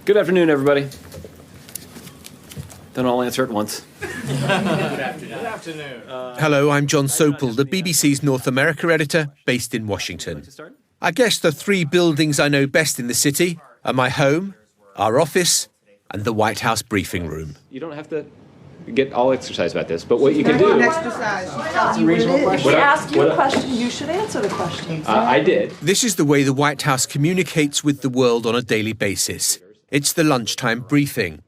Good afternoon, everybody. Don't all answer at once. Good afternoon. Hello, I'm John Sopel, the BBC's North America editor, based in Washington. I guess the three buildings I know best in the city are my home, our office, and the White House briefing room. You don't have to get all exercise about this, but what you can do... He asked you a question, you should answer the question. I did. This is the way the White House communicates with the world on a daily basis. It's the lunchtime briefing.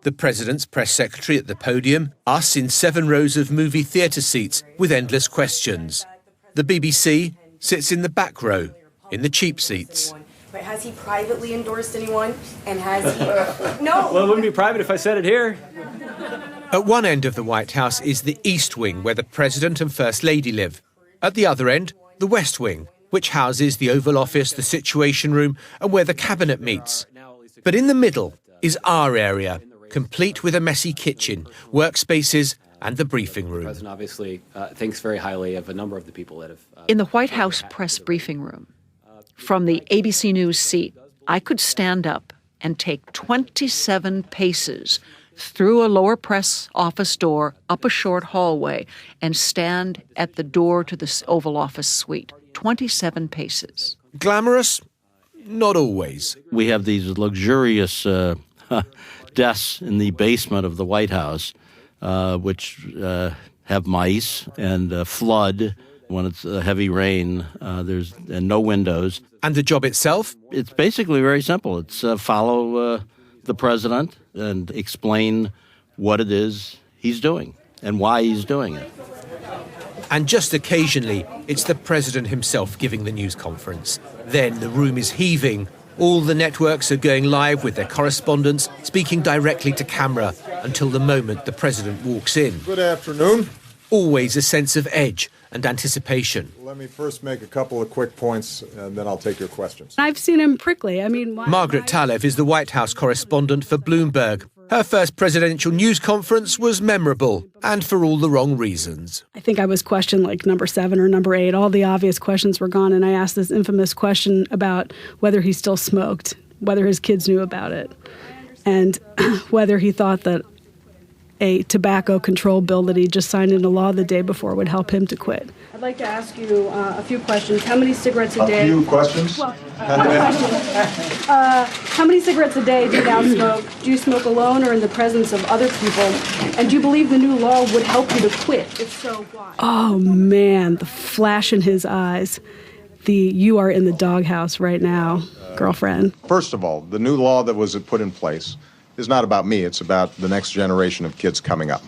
The president's press secretary at the podium, us in 7 rows of movie theatre seats with endless questions. The BBC sits in the back row, in the cheap seats. But has he privately endorsed anyone? And has he... No! Well, it wouldn't be private if I said it here. At one end of the White House is the East Wing, where the President and First Lady live. At the other end, the West Wing, which houses the Oval Office, the Situation Room, and where the Cabinet meets. But in the middle is our area, complete with a messy kitchen, workspaces, and the briefing room. The President obviously thinks very highly of a number of the people that have... In the White House press briefing room, from the ABC News seat, I could stand up and take 27 paces through a lower press office door, up a short hallway, and stand at the door to the Oval Office suite. 27 paces. Glamorous? Not always. We have these luxurious desks in the basement of the White House, which have mice and flood when it's heavy rain. There's no windows. And the job itself? It's basically very simple. It's follow the president and explain what it is he's doing and why he's doing it. And just occasionally, it's the president himself giving the news conference. Then the room is heaving. All the networks are going live with their correspondents, speaking directly to camera until the moment the president walks in. Good afternoon. Always a sense of edge and anticipation. Let me first make a couple of quick points, and then I'll take your questions. I've seen him prickly. Margaret Talev is the White House correspondent for Bloomberg. Her first presidential news conference was memorable, and for all the wrong reasons. I think I was questioned like number 7 or number 8. All the obvious questions were gone, and I asked this infamous question about whether he still smoked, whether his kids knew about it, and whether he thought that a tobacco control bill that he just signed into law the day before would help him to quit. I'd like to ask you a few questions. How many cigarettes a day? A few questions? Well, one question. How many cigarettes a day do you now smoke? Do you smoke alone or in the presence of other people? And do you believe the new law would help you to quit? If so, why? Oh, man, the flash in his eyes. You are in the doghouse right now, girlfriend. First of all, the new law that was put in place is not about me. It's about the next generation of kids coming up.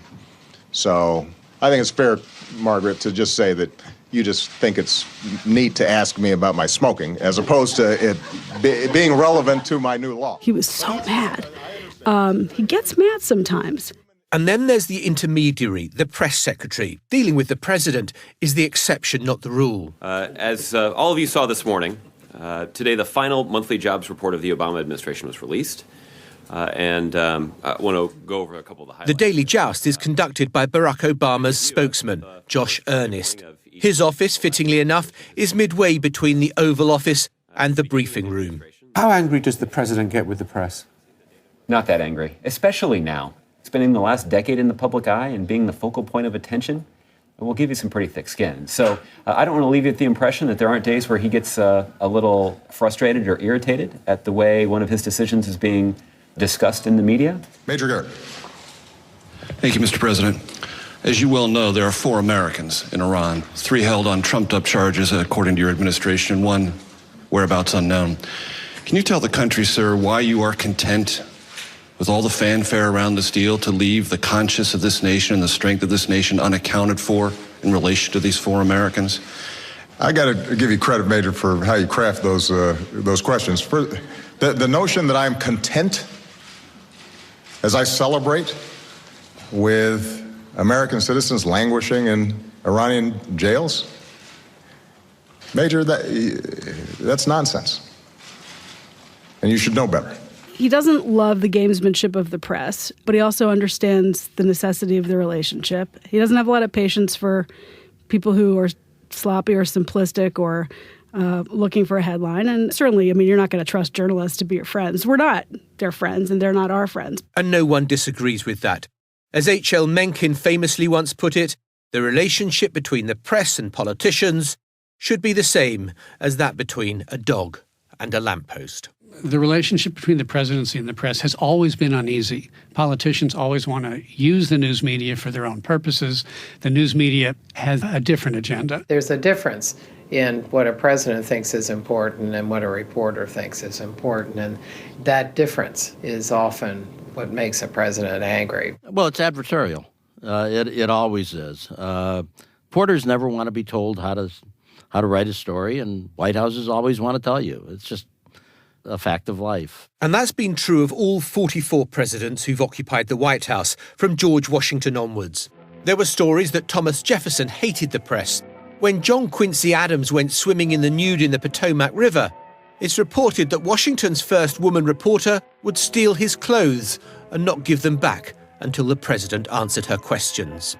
So I think it's fair, Margaret, to just say that you just think it's neat to ask me about my smoking as opposed to it being relevant to my new law. He was so mad. He gets mad sometimes. And then there's the intermediary, the press secretary. Dealing with the president is the exception, not the rule. As all of you saw this morning, today the final monthly jobs report of the Obama administration was released. I want to go over a couple of the highlights. The Daily Joust is conducted by Barack Obama's spokesman, Josh Earnest. His office, fittingly enough, is midway between the Oval Office and the briefing room. How angry does the president get with the press? Not that angry, especially now. Spending the last decade in the public eye and being the focal point of attention will give you some pretty thick skin. So I don't want to leave you with the impression that there aren't days where he gets a little frustrated or irritated at the way one of his decisions is being discussed in the media. Major Garrett. Thank you, Mr. President. As you well know, there are 4 Americans in Iran, 3 held on trumped-up charges, according to your administration, 1 whereabouts unknown. Can you tell the country, sir, why you are content with all the fanfare around this deal to leave the conscience of this nation and the strength of this nation unaccounted for in relation to these 4 Americans? I got to give you credit, Major, for how you craft those questions. For the notion that I'm content as I celebrate with American citizens languishing in Iranian jails, Major, that's nonsense. And you should know better. He doesn't love the gamesmanship of the press, but he also understands the necessity of the relationship. He doesn't have a lot of patience for people who are sloppy or simplistic or looking for a headline. And certainly, I mean, you're not going to trust journalists to be your friends. We're not their friends, and they're not our friends. And no one disagrees with that. As H.L. Mencken famously once put it, the relationship between the press and politicians should be the same as that between a dog and a lamppost. The relationship between the presidency and the press has always been uneasy. Politicians always want to use the news media for their own purposes. The news media has a different agenda. There's a difference in what a president thinks is important and what a reporter thinks is important. And that difference is often what makes a president angry. Well, it's adversarial. It always is. Reporters never want to be told how to write a story, and White Houses always want to tell you. It's just a fact of life. And that's been true of all 44 presidents who've occupied the White House, from George Washington onwards. There were stories that Thomas Jefferson hated the press. When John Quincy Adams went swimming in the nude in the Potomac River, it's reported that Washington's first woman reporter would steal his clothes and not give them back until the president answered her questions.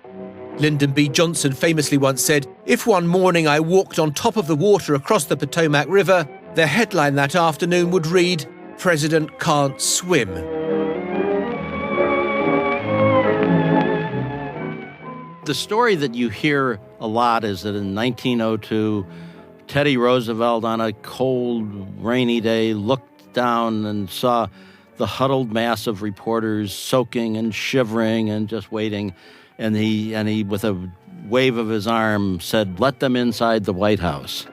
Lyndon B. Johnson famously once said, "If one morning I walked on top of the water across the Potomac River, the headline that afternoon would read, 'President can't swim.'" The story that you hear a lot is that in 1902, Teddy Roosevelt on a cold, rainy day looked down and saw the huddled mass of reporters soaking and shivering and just waiting. And he, with a wave of his arm, said, "Let them inside the White House."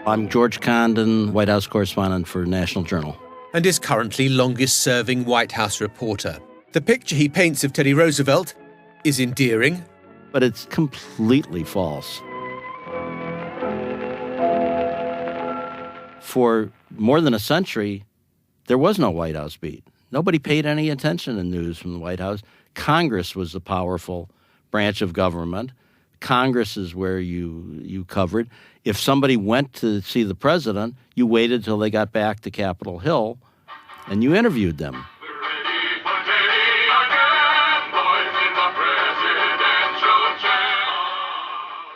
I'm George Condon, White House correspondent for National Journal. And is currently longest-serving White House reporter. The picture he paints of Teddy Roosevelt is endearing, but it's completely false. For more than a century, there was no White House beat. Nobody paid any attention to news from the White House. Congress was the powerful branch of government. Congress is where you covered. If somebody went to see the president, you waited till they got back to Capitol Hill and you interviewed them.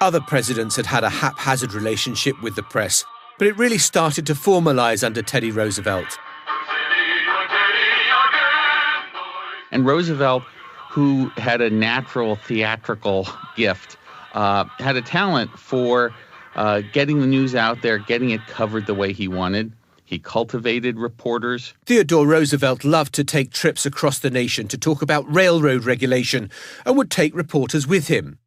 Other presidents had had a haphazard relationship with the press, but it really started to formalize under Teddy Roosevelt. And Roosevelt, who had a natural theatrical gift, had a talent for getting the news out there, getting it covered the way he wanted. He cultivated reporters. Theodore Roosevelt loved to take trips across the nation to talk about railroad regulation and would take reporters with him.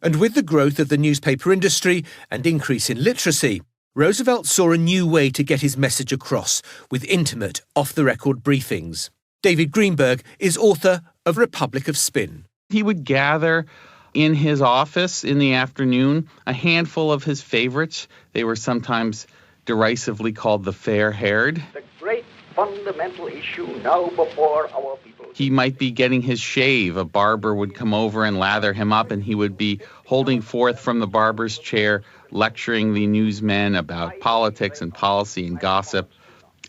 And with the growth of the newspaper industry and increase in literacy, Roosevelt saw a new way to get his message across with intimate, off-the-record briefings. David Greenberg is author of Republic of Spin. He would gather in his office in the afternoon a handful of his favorites. They were sometimes derisively called the fair-haired. The great fundamental issue now before our people. He might be getting his shave. A barber would come over and lather him up, and he would be holding forth from the barber's chair, lecturing the newsmen about politics and policy and gossip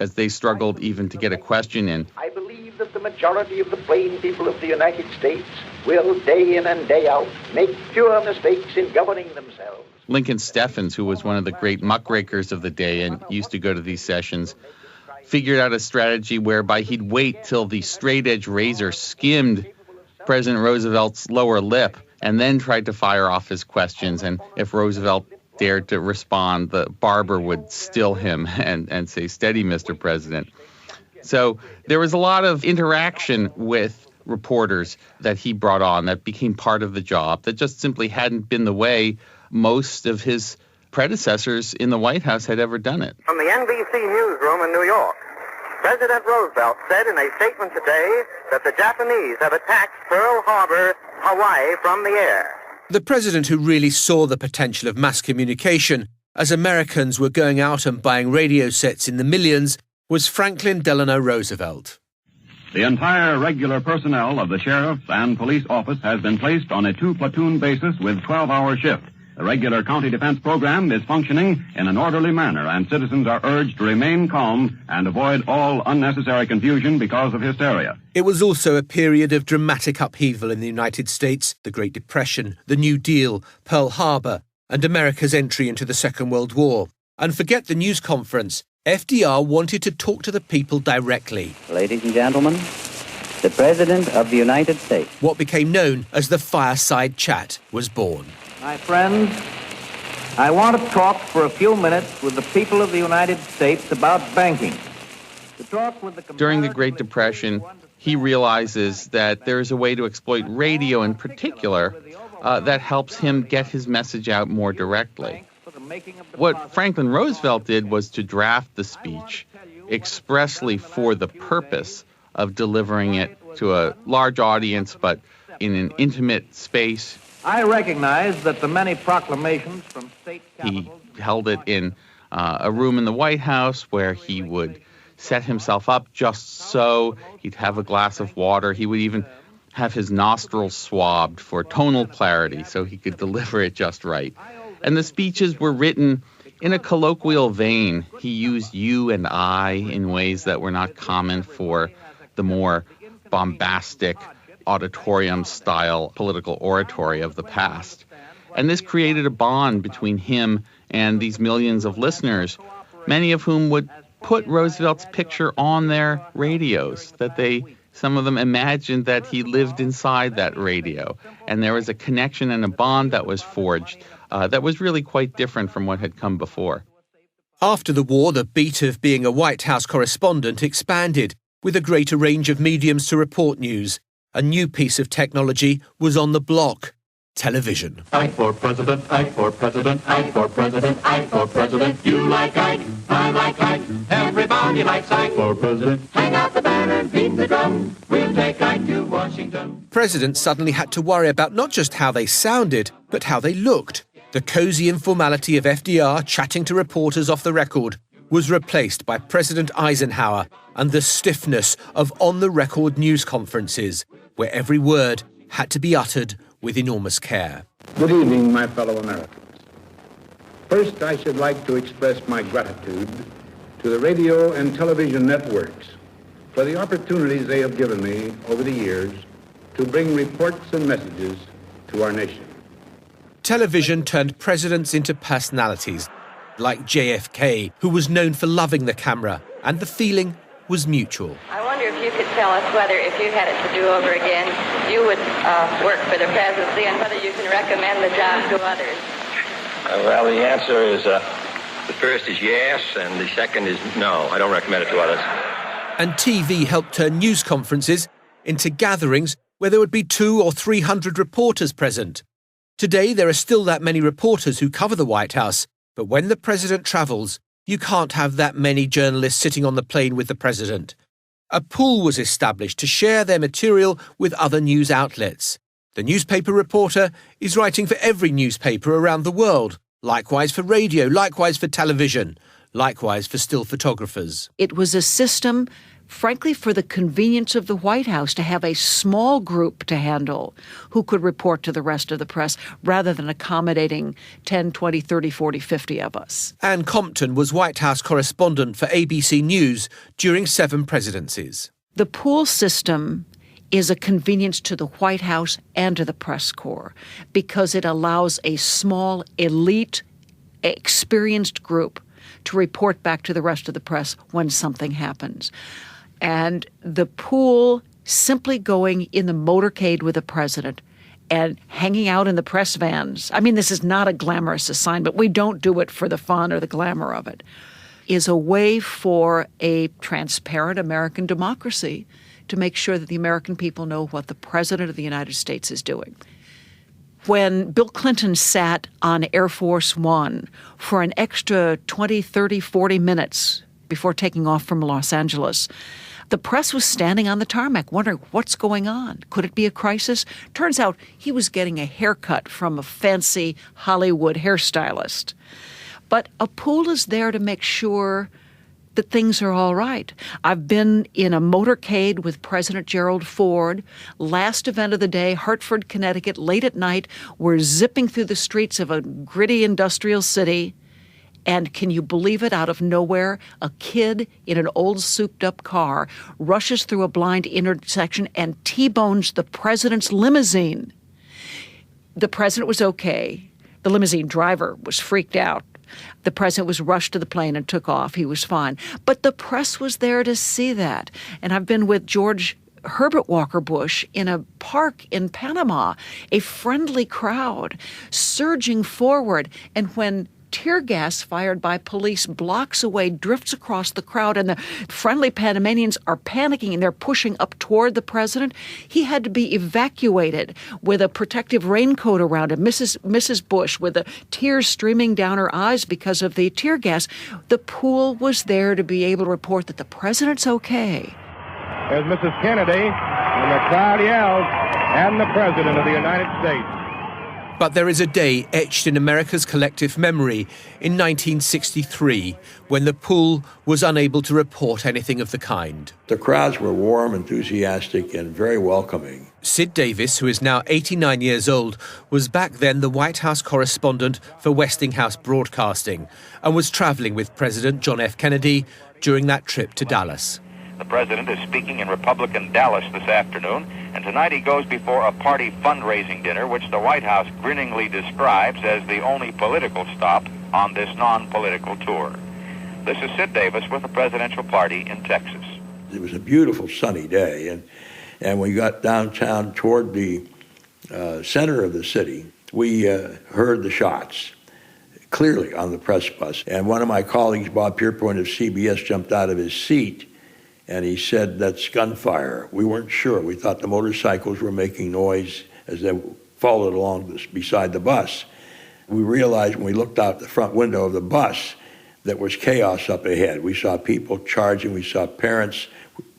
as they struggled even to get a question in. I believe that the majority of the plain people of the United States will, day in and day out, make fewer mistakes in governing themselves. Lincoln Steffens, who was one of the great muckrakers of the day and used to go to these sessions, figured out a strategy whereby he'd wait till the straight-edge razor skimmed President Roosevelt's lower lip and then tried to fire off his questions. And if Roosevelt dared to respond, the barber would still him and say, "Steady, Mr. President." So there was a lot of interaction with reporters that he brought on that became part of the job that just simply hadn't been the way most of his predecessors in the White House had ever done it. From the NBC newsroom in New York, President Roosevelt said in a statement today that the Japanese have attacked Pearl Harbor, Hawaii, from the air. The president who really saw the potential of mass communication as Americans were going out and buying radio sets in the millions was Franklin Delano Roosevelt. The entire regular personnel of the sheriff and police office has been placed on a 2-platoon basis with 12-hour shift. The regular county defense program is functioning in an orderly manner, and citizens are urged to remain calm and avoid all unnecessary confusion because of hysteria. It was also a period of dramatic upheaval in the United States: the Great Depression, the New Deal, Pearl Harbor, and America's entry into the Second World War. And forget the news conference. FDR wanted to talk to the people directly. Ladies and gentlemen, the President of the United States. What became known as the Fireside Chat was born. My friends, I want to talk for a few minutes with the people of the United States about banking. During the Great Depression, he realizes that there is a way to exploit radio in particular that helps him get his message out more directly. What Franklin Roosevelt did was to draft the speech expressly for the purpose of delivering it to a large audience, but in an intimate space. I recognize that the many proclamations from state capitals... He held it in a room in the White House where he would set himself up just so. He'd have a glass of water. He would even have his nostrils swabbed for tonal clarity so he could deliver it just right. And the speeches were written in a colloquial vein. He used you and I in ways that were not common for the more bombastic auditorium-style political oratory of the past. And this created a bond between him and these millions of listeners, many of whom would put Roosevelt's picture on their radios, some of them imagined that he lived inside that radio. And there was a connection and a bond that was forged that was really quite different from what had come before. After the war, the beat of being a White House correspondent expanded, with a greater range of mediums to report news. A new piece of technology was on the block: television. Ike for president, Ike for president, Ike for president, Ike for president. You like Ike, I like Ike, everybody likes Ike for president. Hang out the banner, beat the drum, we'll take Ike to Washington. Presidents suddenly had to worry about not just how they sounded, but how they looked. The cosy informality of FDR chatting to reporters off the record was replaced by President Eisenhower and the stiffness of on-the-record news conferences, where every word had to be uttered with enormous care. Good evening, my fellow Americans. First, I should like to express my gratitude to the radio and television networks for the opportunities they have given me over the years to bring reports and messages to our nation. Television turned presidents into personalities, like JFK, who was known for loving the camera, and the feeling was mutual. I wonder if you could tell us whether, if you had it to do over again, you would work for the presidency, and whether you can recommend the job to others. Well, the answer is, the first is yes, and the second is no. I don't recommend it to others. And TV helped turn news conferences into gatherings where there would be 200 or 300 reporters present. Today, there are still that many reporters who cover the White House, but when the president travels, you can't have that many journalists sitting on the plane with the president. A pool was established to share their material with other news outlets. The newspaper reporter is writing for every newspaper around the world, likewise for radio, likewise for television, likewise for still photographers. It was a system, frankly, for the convenience of the White House to have a small group to handle who could report to the rest of the press rather than accommodating 10, 20, 30, 40, 50 of us. Ann Compton was White House correspondent for ABC News during 7 presidencies. The pool system is a convenience to the White House and to the press corps because it allows a small, elite, experienced group to report back to the rest of the press when something happens. And the pool simply going in the motorcade with the president and hanging out in the press vans, I mean, this is not a glamorous assignment. We don't do it for the fun or the glamour of it, is a way for a transparent American democracy to make sure that the American people know what the President of the United States is doing. When Bill Clinton sat on Air Force One for an extra 20, 30, 40 minutes before taking off from Los Angeles, the press was standing on the tarmac wondering what's going on. Could it be a crisis? Turns out he was getting a haircut from a fancy Hollywood hairstylist. But a pool is there to make sure that things are all right. I've been in a motorcade with President Gerald Ford. Last event of the day, Hartford, Connecticut, late at night. We're zipping through the streets of a gritty industrial city. And can you believe it, out of nowhere, a kid in an old souped-up car rushes through a blind intersection and T-bones the president's limousine. The president was okay. The limousine driver was freaked out. The president was rushed to the plane and took off. He was fine. But the press was there to see that. And I've been with George Herbert Walker Bush in a park in Panama, a friendly crowd surging forward. And when tear gas fired by police blocks away drifts across the crowd and the friendly Panamanians are panicking and they're pushing up toward the president, he had to be evacuated with a protective raincoat around him. Mrs. Bush, with the tears streaming down her eyes because of the tear gas, the pool was there to be able to report that the president's okay. There's Mrs. Kennedy, and the crowd yells, "And the President of the United States." But there is a day etched in America's collective memory in 1963 when the pool was unable to report anything of the kind. The crowds were warm, enthusiastic, and very welcoming. Sid Davis, who is now 89 years old, was back then the White House correspondent for Westinghouse Broadcasting and was traveling with President John F. Kennedy during that trip to Dallas. The president is speaking in Republican Dallas this afternoon, and tonight he goes before a party fundraising dinner, which the White House grinningly describes as the only political stop on this non-political tour. This is Sid Davis with the presidential party in Texas. It was a beautiful sunny day, and we got downtown toward the center of the city. We heard the shots clearly on the press bus, and one of my colleagues, Bob Pierpoint of CBS, jumped out of his seat. And he said, "That's gunfire." We weren't sure. We thought the motorcycles were making noise as they followed along beside the bus. We realized when we looked out the front window of the bus that was chaos up ahead. We saw people charging. We saw parents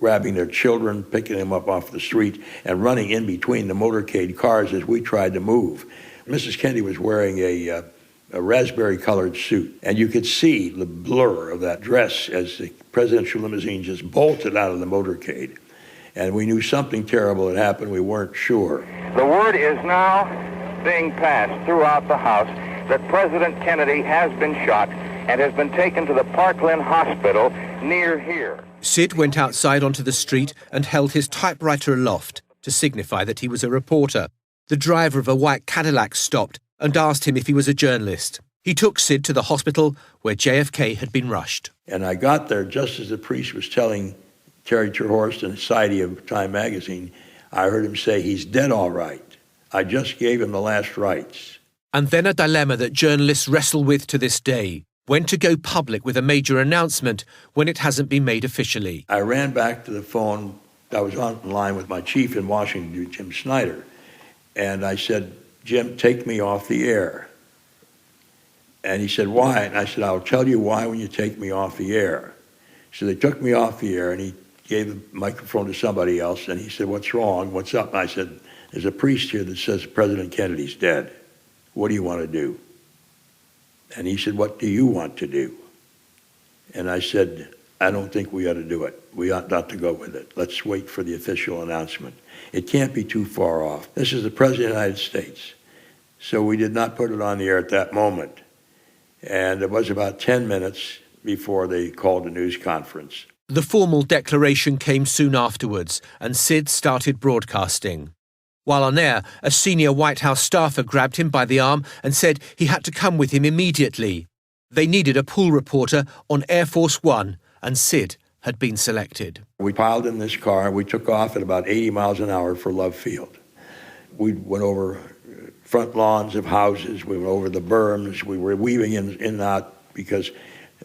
grabbing their children, picking them up off the street, and running in between the motorcade cars as we tried to move. Mrs. Kennedy was wearing a raspberry-colored suit, and you could see the blur of that dress as the presidential limousine just bolted out of the motorcade. And we knew something terrible had happened. We weren't sure. The word is now being passed throughout the House that President Kennedy has been shot and has been taken to the Parkland Hospital near here. Sid went outside onto the street and held his typewriter aloft to signify that he was a reporter. The driver of a white Cadillac stopped and asked him if he was a journalist. He took Sid to the hospital where JFK had been rushed. And I got there just as the priest was telling Terry Terhorst and Society of Time magazine, I heard him say, "He's dead all right. I just gave him the last rites." And then a dilemma that journalists wrestle with to this day: when to go public with a major announcement when it hasn't been made officially. I ran back to the phone. I was on the line with my chief in Washington, Jim Snyder. And I said, "Jim, take me off the air." And he said, "Why?" And I said, "I'll tell you why when you take me off the air." So they took me off the air, and he gave the microphone to somebody else, and he said, "What's wrong? What's up?" And I said, "There's a priest here that says President Kennedy's dead. What do you want to do?" And he said, "What do you want to do?" And I said, "I don't think we ought to do it. We ought not to go with it. Let's wait for the official announcement. It can't be too far off. This is the President of the United States." So we did not put it on the air at that moment. And it was about 10 minutes before they called a news conference. The formal declaration came soon afterwards, and Sid started broadcasting. While on air, a senior White House staffer grabbed him by the arm and said he had to come with him immediately. They needed a pool reporter on Air Force One, and Sid had been selected. We piled in this car. We took off at about 80 miles an hour for Love Field. We went over front lawns of houses. We went over the berms. We were weaving in and out because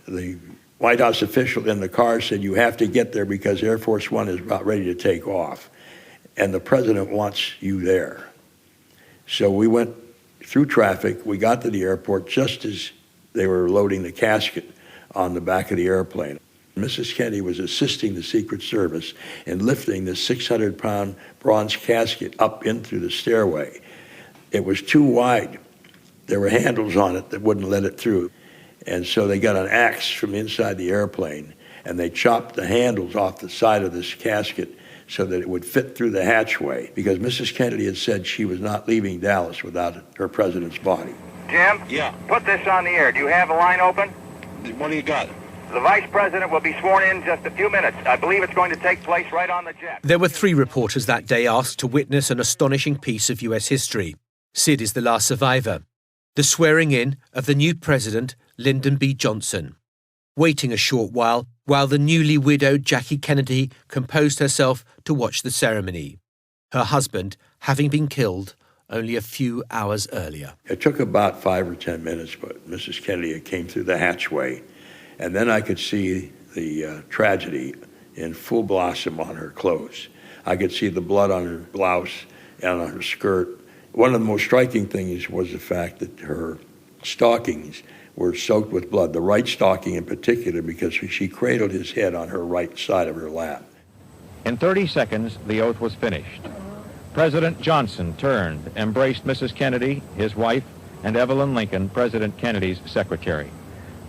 the White House official in the car said, "You have to get there because Air Force One is about ready to take off, and the president wants you there." So we went through traffic. We got to the airport just as they were loading the casket on the back of the airplane. Mrs. Kennedy was assisting the Secret Service in lifting the 600-pound bronze casket up in through the stairway. It was too wide. There were handles on it that wouldn't let it through. And so they got an axe from inside the airplane, and they chopped the handles off the side of this casket so that it would fit through the hatchway, because Mrs. Kennedy had said she was not leaving Dallas without her president's body. Jim? Yeah. Put this on the air. Do you have the line open? What do you got? The vice president will be sworn in just a few minutes. I believe it's going to take place right on the jet. There were 3 reporters that day asked to witness an astonishing piece of U.S. history. Sid is the last survivor. the swearing in of the new president, Lyndon B. Johnson. Waiting a short while the newly widowed Jackie Kennedy composed herself to watch the ceremony, her husband having been killed only a few hours earlier. It took about 5 or 10 minutes, but Mrs. Kennedy came through the hatchway, and then I could see the tragedy in full blossom on her clothes. I could see the blood on her blouse and on her skirt. One of the most striking things was the fact that her stockings were soaked with blood, the right stocking in particular, because she cradled his head on her right side of her lap. In 30 seconds, the oath was finished. President Johnson turned, embraced Mrs. Kennedy, his wife, and Evelyn Lincoln, President Kennedy's secretary.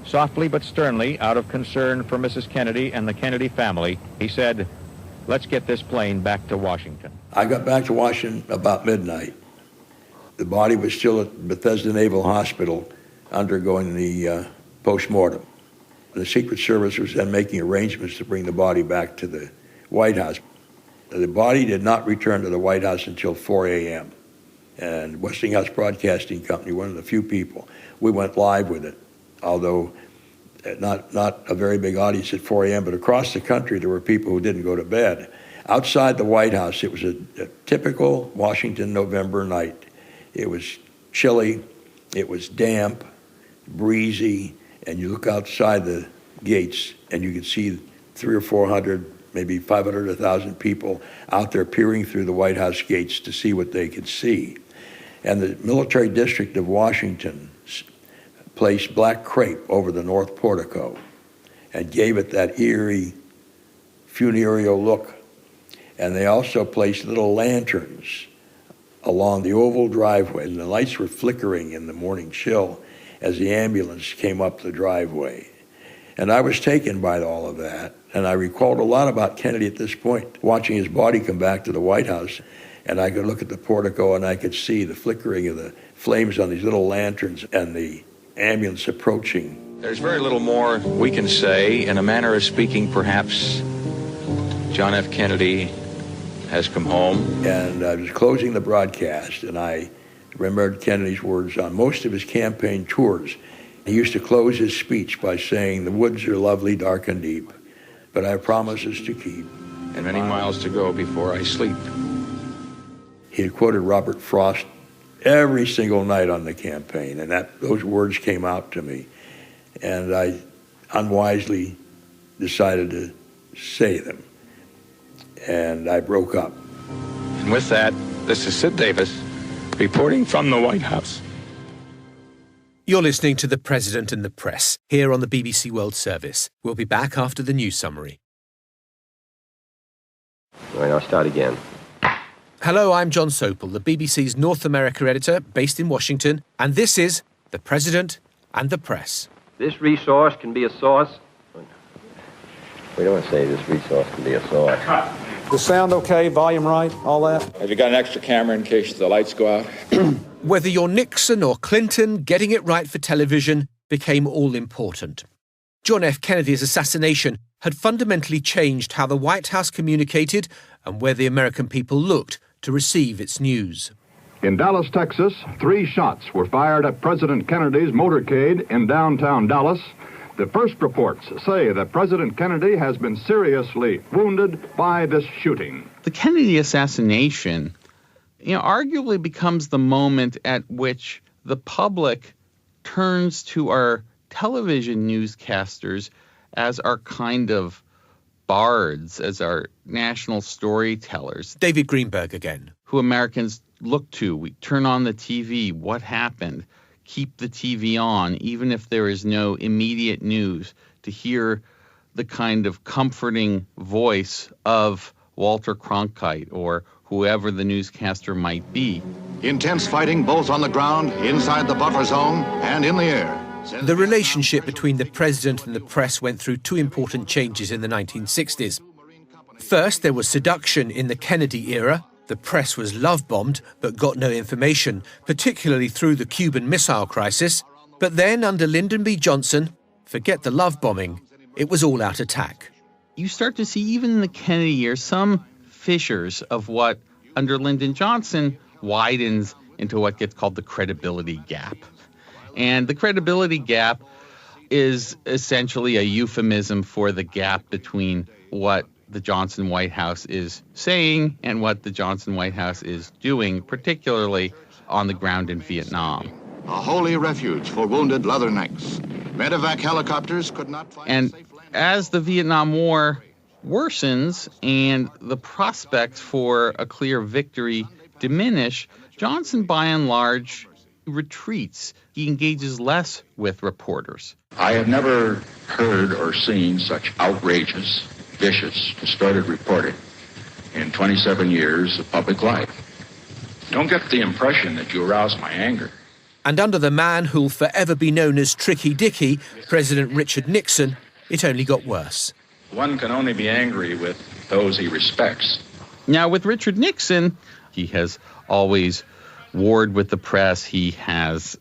Softly but sternly, out of concern for Mrs. Kennedy and the Kennedy family, he said, "Let's get this plane back to Washington." I got back to Washington about midnight. The body was still at Bethesda Naval Hospital undergoing the post-mortem. The Secret Service was then making arrangements to bring the body back to the White House. The body did not return to the White House until 4 a.m. And Westinghouse Broadcasting Company, one of the few people, we went live with it, although not a very big audience at 4 a.m., but across the country there were people who didn't go to bed. Outside the White House, it was a typical Washington November night. It was chilly, it was damp, breezy, and you look outside the gates and you could see 300 or 400, maybe 500 or 1,000 people out there peering through the White House gates to see what they could see. And the military district of Washington placed black crepe over the north portico and gave it that eerie, funereal look. And they also placed little lanterns along the oval driveway, and the lights were flickering in the morning chill as the ambulance came up the driveway. And I was taken by all of that, and I recalled a lot about Kennedy at this point, watching his body come back to the White House, and I could look at the portico and I could see the flickering of the flames on these little lanterns and the ambulance approaching. There's very little more we can say. In a manner of speaking, perhaps John F. Kennedy has come home. And I was closing the broadcast, and I remembered Kennedy's words on most of his campaign tours. He used to close his speech by saying, "The woods are lovely, dark and deep, but I have promises to keep. And many miles to go before I sleep." He had quoted Robert Frost every single night on the campaign, and those words came out to me. And I unwisely decided to say them. And I broke up. And with that, this is Sid Davis reporting from the White House. You're listening to The President and the Press here on the BBC World Service. We'll be back after the news summary. All right, I'll start again. Hello, I'm John Sopel, the BBC's North America editor based in Washington, and this is The President and the Press. This resource can be a source. We don't want to say this resource can be a source. The sound okay? Volume right? All that? Have you got an extra camera in case the lights go out? Whether you're Nixon or Clinton, getting it right for television became all important. John F. Kennedy's assassination had fundamentally changed how the White House communicated and where the American people looked to receive its news. In Dallas, Texas, 3 shots were fired at President Kennedy's motorcade in downtown Dallas. The first reports say that President Kennedy has been seriously wounded by this shooting. The Kennedy assassination, arguably becomes the moment at which the public turns to our television newscasters as our kind of bards, as our national storytellers. David Greenberg again. Who Americans look to. We turn on the TV. What happened? Keep the TV on, even if there is no immediate news, to hear the kind of comforting voice of Walter Cronkite or whoever the newscaster might be. Intense fighting both on the ground, inside the buffer zone, and in the air. The relationship between the president and the press went through 2 important changes in the 1960s. First, there was seduction in the Kennedy era. The press was love-bombed but got no information, particularly through the Cuban Missile Crisis. But then, under Lyndon B. Johnson, forget the love-bombing, it was all-out attack. You start to see, even in the Kennedy years, some fissures of what, under Lyndon Johnson, widens into what gets called the credibility gap. And the credibility gap is essentially a euphemism for the gap between what the Johnson White House is saying and what the Johnson White House is doing, particularly on the ground in Vietnam. A holy refuge for wounded leathernecks. Medevac helicopters could not find And safe land. as the Vietnam War worsens and the prospects for a clear victory diminish, Johnson, by and large, retreats. He engages less with reporters. I have never heard or seen such outrageous, vicious, distorted reporting in 27 years of public life. Don't get the impression that you arouse my anger. And under the man who'll forever be known as Tricky Dicky, President Richard Nixon, it only got worse. One can only be angry with those he respects. Now, with Richard Nixon, he has always warred with the press. He has,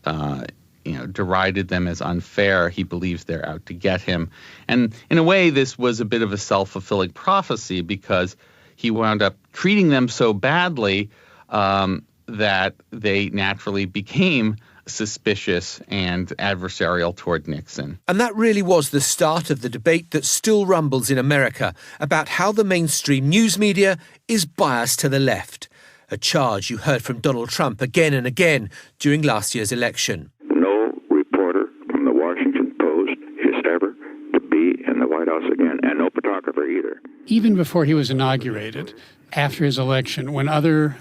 derided them as unfair. He believes they're out to get him. And in a way, this was a bit of a self-fulfilling prophecy because he wound up treating them so badly that they naturally became suspicious and adversarial toward Nixon. And that really was the start of the debate that still rumbles in America about how the mainstream news media is biased to the left, a charge you heard from Donald Trump again and again during last year's election. No reporter from the Washington Post is ever to be in the White House again, and no photographer either. Even before he was inaugurated, after his election, when other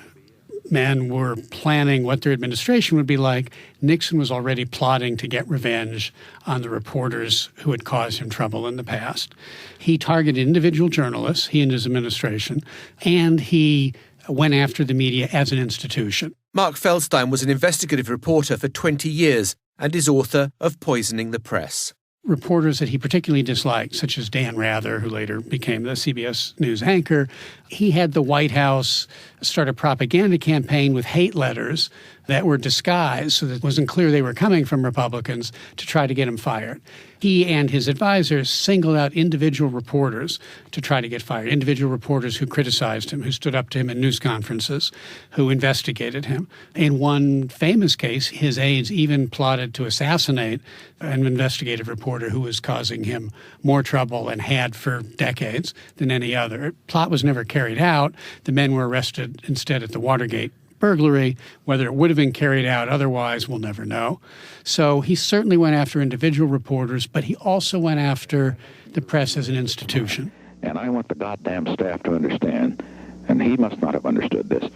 men were planning what their administration would be like, Nixon was already plotting to get revenge on the reporters who had caused him trouble in the past. He targeted individual journalists, he and his administration, and he went after the media as an institution. Mark Feldstein was an investigative reporter for 20 years and is author of Poisoning the Press. Reporters that he particularly disliked, such as Dan Rather, who later became the CBS News anchor. He had the White House start a propaganda campaign with hate letters that were disguised so that it wasn't clear they were coming from Republicans to try to get him fired. He and his advisors singled out individual reporters to try to get fired, individual reporters who criticized him, who stood up to him in news conferences, who investigated him. In one famous case, his aides even plotted to assassinate an investigative reporter who was causing him more trouble and had for decades than any other. The plot was never carried out. The men were arrested instead at the Watergate burglary. Whether it would have been carried out otherwise, we'll never know. So he certainly went after individual reporters, but he also went after the press as an institution. And I want the goddamn staff to understand, and he must not have understood this,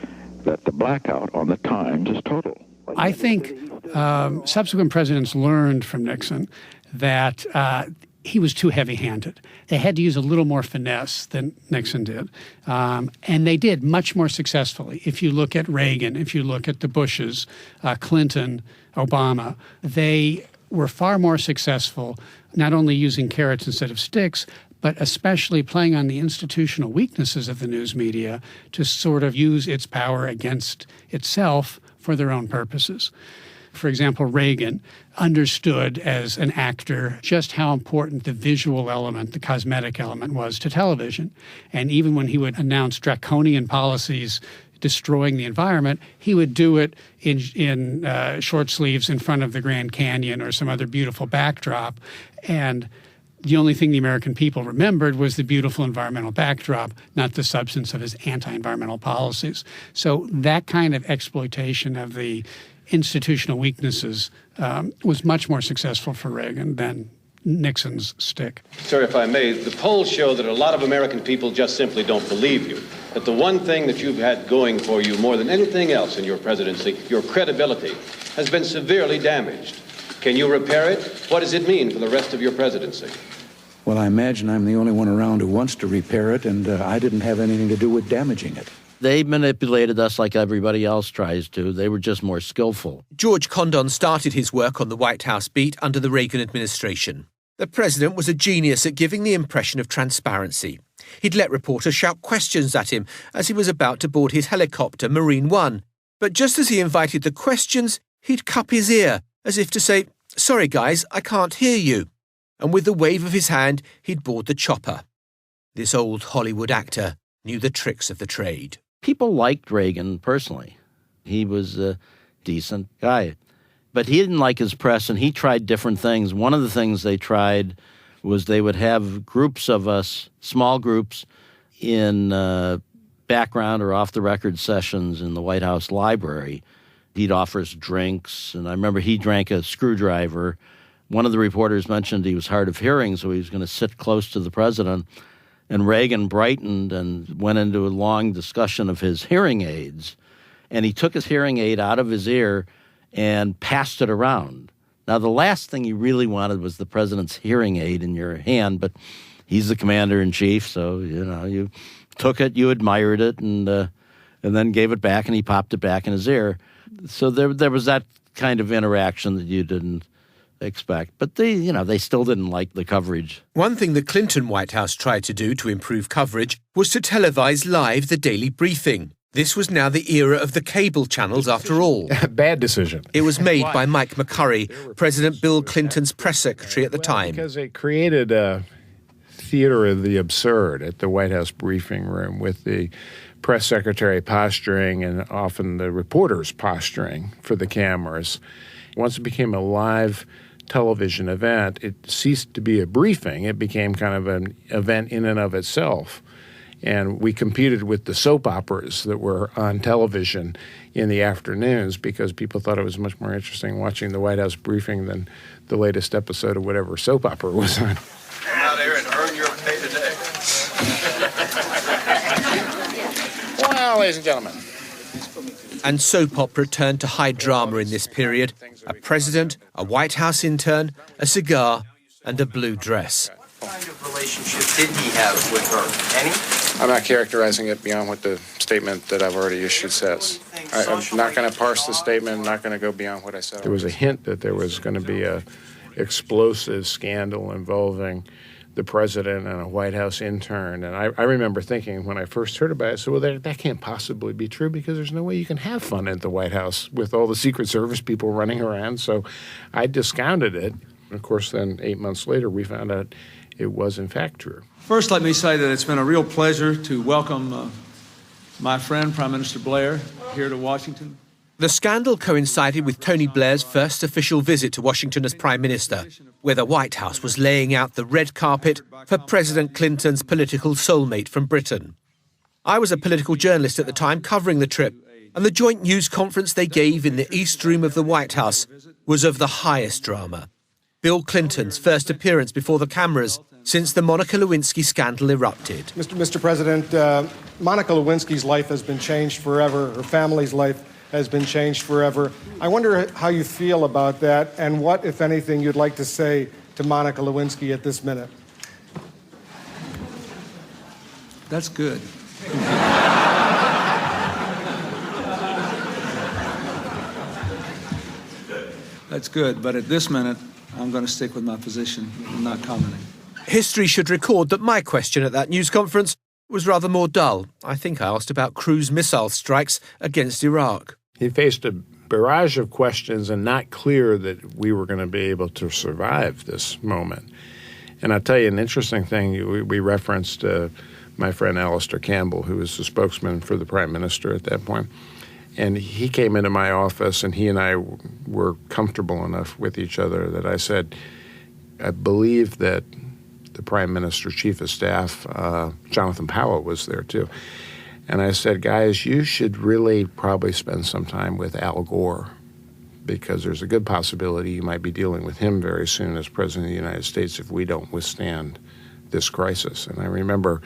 that the blackout on the Times is total. I think subsequent presidents learned from Nixon that he was too heavy-handed. They had to use a little more finesse than Nixon did. And they did much more successfully. If you look at Reagan, if you look at the Bushes, Clinton, Obama, they were far more successful not only using carrots instead of sticks, but especially playing on the institutional weaknesses of the news media to sort of use its power against itself for their own purposes. For example, Reagan understood as an actor just how important the visual element, the cosmetic element was to television. And even when he would announce draconian policies destroying the environment, he would do it in short sleeves in front of the Grand Canyon or some other beautiful backdrop. And the only thing the American people remembered was the beautiful environmental backdrop, not the substance of his anti-environmental policies. So that kind of exploitation of the institutional weaknesses was much more successful for Reagan than Nixon's stick. Sir, if I may, the polls show that a lot of American people just simply don't believe you. That the one thing that you've had going for you more than anything else in your presidency, your credibility, has been severely damaged. Can you repair it? What does it mean for the rest of your presidency? Well, I imagine I'm the only one around who wants to repair it, and I didn't have anything to do with damaging it. They manipulated us like everybody else tries to. They were just more skillful. George Condon started his work on the White House beat under the Reagan administration. The president was a genius at giving the impression of transparency. He'd let reporters shout questions at him as he was about to board his helicopter, Marine One. But just as he invited the questions, he'd cup his ear, as if to say, "Sorry guys, I can't hear you." And with the wave of his hand, he'd board the chopper. This old Hollywood actor knew the tricks of the trade. People liked Reagan personally. He was a decent guy. But he didn't like his press, and he tried different things. One of the things they tried was they would have groups of us, small groups, in background or off-the-record sessions in the White House library. He'd offer us drinks, and I remember he drank a screwdriver. One of the reporters mentioned he was hard of hearing, so he was going to sit close to the president. And Reagan brightened and went into a long discussion of his hearing aids. And he took his hearing aid out of his ear and passed it around. Now, the last thing you really wanted was the president's hearing aid in your hand, but he's the commander-in-chief, so, you took it, you admired it, and then gave it back, and he popped it back in his ear. So there was that kind of interaction that you didn't expect. But they still didn't like the coverage. One thing the Clinton White House tried to do to improve coverage was to televise live the daily briefing. This was now the era of the cable channels, after all. Bad decision. It was made by Mike McCurry, President Bill Clinton's press secretary at the time. Because it created a theater of the absurd at the White House briefing room, with the press secretary posturing and often the reporters posturing for the cameras. Once it became a live television event, it ceased to be a briefing. It became kind of an event in and of itself. And we competed with the soap operas that were on television in the afternoons because people thought it was much more interesting watching the White House briefing than the latest episode of whatever soap opera was on. Come out here and earn your pay today. Well, ladies and gentlemen. And soap opera turned to high drama in this period. A president, a White House intern, a cigar, and a blue dress. What kind of relationship did he have with her? Any? I'm not characterizing it beyond what the statement that I've already issued says. I'm not going to parse the statement, not going to go beyond what I said. There was a hint that there was going to be a explosive scandal involving the president and a White House intern. And I remember thinking when I first heard about it, I said, well, that can't possibly be true because there's no way you can have fun at the White House with all the Secret Service people running around. So I discounted it. Of course, then 8 months later, we found out it was, in fact, true. First, let me say that it's been a real pleasure to welcome my friend, Prime Minister Blair, here to Washington. The scandal coincided with Tony Blair's first official visit to Washington as Prime Minister, where the White House was laying out the red carpet for President Clinton's political soulmate from Britain. I was a political journalist at the time covering the trip, and the joint news conference they gave in the East Room of the White House was of the highest drama. Bill Clinton's first appearance before the cameras since the Monica Lewinsky scandal erupted. Mr. President, Monica Lewinsky's life has been changed forever. Her family's life has been changed forever. I wonder how you feel about that and what, if anything, you'd like to say to Monica Lewinsky at this minute. That's good. That's good, but at this minute, I'm going to stick with my position. I'm not commenting. History should record that my question at that news conference was rather more dull. I think I asked about cruise missile strikes against Iraq. He faced a barrage of questions and not clear that we were going to be able to survive this moment. And I'll tell you an interesting thing. We referenced my friend Alistair Campbell, who was the spokesman for the Prime Minister at that point. And he came into my office, and he and I were comfortable enough with each other that I said, I believe that the Prime Minister's Chief of Staff, Jonathan Powell, was there too. And I said, guys, you should really probably spend some time with Al Gore, because there's a good possibility you might be dealing with him very soon as President of the United States if we don't withstand this crisis. And I remember